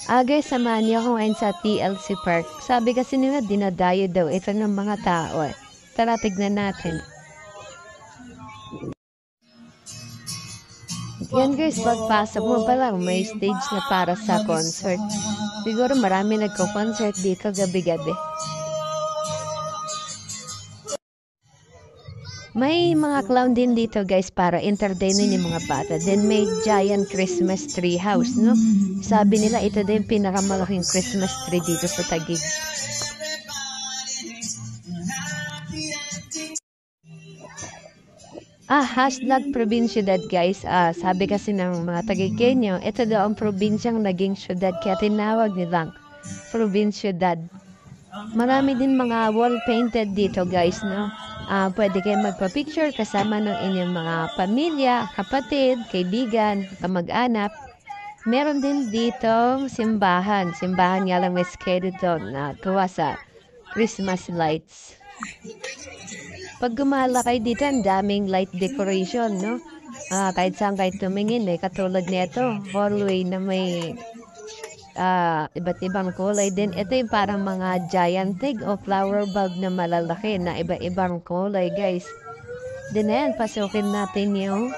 Guys, samahan niyo ako ngayon sa TLC Park. Sabi kasi nila dinadayo daw ito ng mga tao. Tara, tignan natin. Yan guys, pagpasok mo pa lang, may stage na para sa concert. Siguro marami nagko-concert dito gabi-gabi. May mga clown din dito guys para entertainin yung mga bata. Then may giant Christmas tree house, no? Sabi nila ito din pinakamalaking Christmas tree dito sa Taguig. Hashtag probinsiyudad guys. Sabi kasi ng mga Taguigenyo, ito daw ang probinsyang naging syudad kaya tinawag nilang probinsiyudad. Marami din mga wall painted dito guys, no? Pwede kayo magpa-picture kasama ng inyong mga pamilya, kapatid, kaibigan, kamag-anak. Meron din dito simbahan. Simbahan nga lang may skeleton na tuwa sa Christmas lights. Pag gumala kayo dito, ang daming light decoration, no? Kahit saan kayo tumingin, katulad nito, hallway na may iba't ibang kulay din. Ito yung parang mga giant egg o flower bulb na malalaki na iba-ibang kulay, guys. Then ayan, pasukin natin yung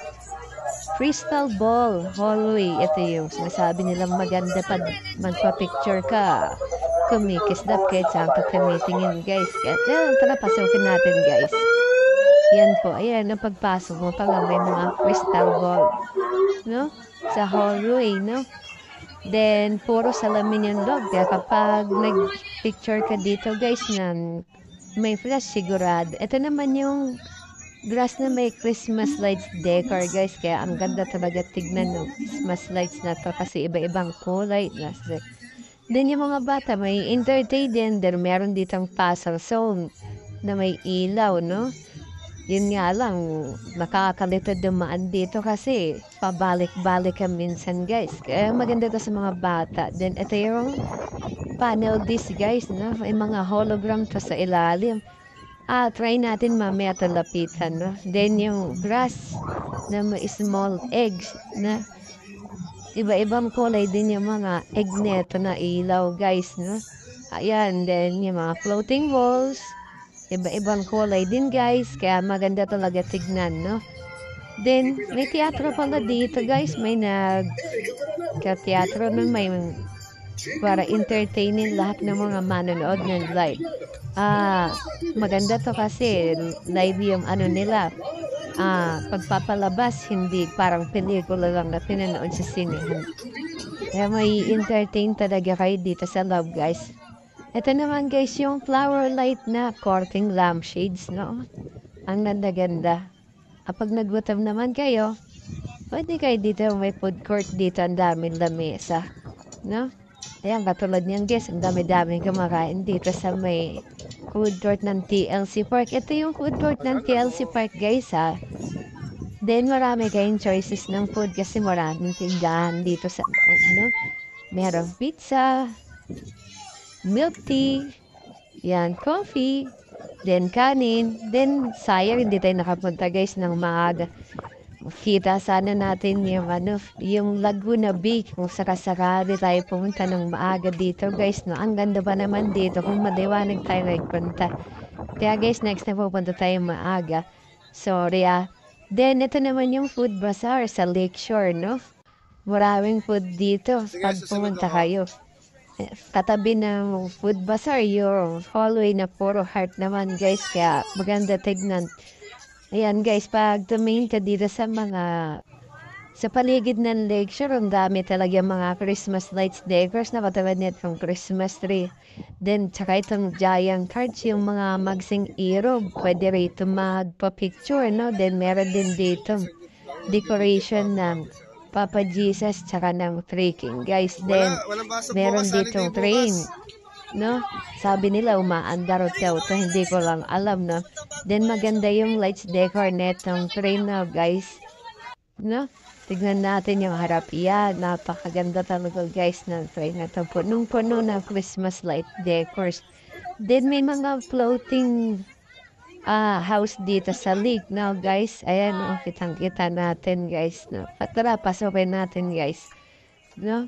crystal ball hallway. Ito yung sinasabi nilang maganda pag magpa-picture ka. Kumikisdap kahit saan ka tumitingin, guys. Kaya tara, pasukin natin, guys. Yan po. Ayan, ang pagpasok mo pa lang may mga crystal ball, no? Sa hallway, no? Then, puro salamin yung loob. Kaya kapag nag-picture ka dito, guys, na may flash sigurado. Ito naman yung grass na may Christmas lights decor, guys. Kaya ang ganda talaga tignan ng Christmas lights na to kasi iba-ibang kulay. Then, yung mga bata, may entertain din. Then, meron ditong puzzle zone na may ilaw, no? Yun nga lang, nakakalito dumaan dito kasi pabalik-balik ka minsan, guys. Kaya maganda to sa mga bata. Then, ito yung panel disc, guys, no? May mga hologram to sa ilalim. Try natin mamaya ito lapitan, no? Then, yung grass na may small eggs na iba-ibang kulay din yung mga egg neto na ilaw, guys, no? Ayan, then yung mga floating balls. Iba-ibang kulay din guys, kaya maganda talaga tignan, no? Then, may teatro pala dito guys, may nag-teatro nun, may para entertainin lahat ng mga manonood ng live. Maganda to kasi live yung ano nila, pagpapalabas, hindi parang pelikula lang na pinanood sa sinehan. Kaya may entertain talaga kayo dito sa love guys. Ito naman guys yung flower light na courting lampshades, no? Ang ganda-ganda. Kapag nagutom naman kayo, pwede kayo dito, may food court dito, ang daming lamesa, no? Ayan, katulad niyan guys, ang dami-daming kumakain dito sa may food court ng TLC Park. Ito yung food court ng TLC Park guys, ha? Then marami kayong choices ng food kasi maraming tindahan dito sa loob, no? Merong pizza, milk tea, yan, coffee, then kanin, then sayang hindi tayo nakapunta guys ng maaga. Kita sana natin yung yung Laguna Beach kung sakasakali tayo pumunta ng maaga dito guys, no? Ang ganda ba naman dito kung maliwanag tayo nagpunta. Kaya guys, next na pupunta tayo maaga. Sorry Then ito naman yung food bazaar sa Lakeshore, no? Maraming food dito pag pumunta kayo. Katabi ng food bazaar yung hallway na puro heart naman guys, kaya maganda tignan. Ayan guys, pag tumingin ka dito sa paligid ng Lakeshore, ang dami talaga mga Christmas lights decors na katawad nitong Christmas tree. Then tsaka itong giant cards, yung mga magsing irob, pwede rito magpa-picture, no? Then meron din dito decoration ng Papa Jesus tsaka ng trekking guys. Then meron ditong train, no? Sabi nila umaandar daw to, hindi ko lang alam, no? Then maganda yung lights decor netong train na guys, no? Tignan natin yung harap. Yan, napakaganda talaga guys ng train na to. Punong-puno na Christmas light decors. Then may mga floating house dito sa lake now guys. Ayan, kitang-kita natin guys, no? Tara, pasukin natin guys, no?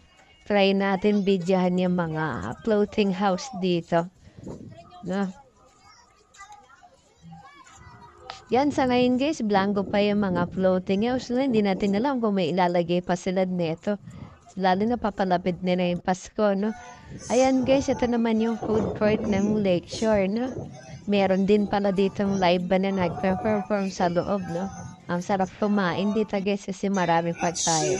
try natin videohan yung mga floating house dito. No? Yan, sa ngayon guys, blanco pa yung mga floating house. No? Hindi natin alam kung may ilalagay pa sila nito. Lalo na papalapit nila yung Pasko, no? Ayan guys, ito naman yung food court ng Lakeshore, no? Meron din pala ditong live ba na nagpe-perform sa loob, no? Ang sarap kumain dito guys kasi maraming pa tayo.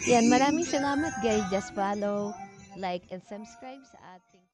Yan, maraming salamat guys. Just follow, like, and subscribe sa ating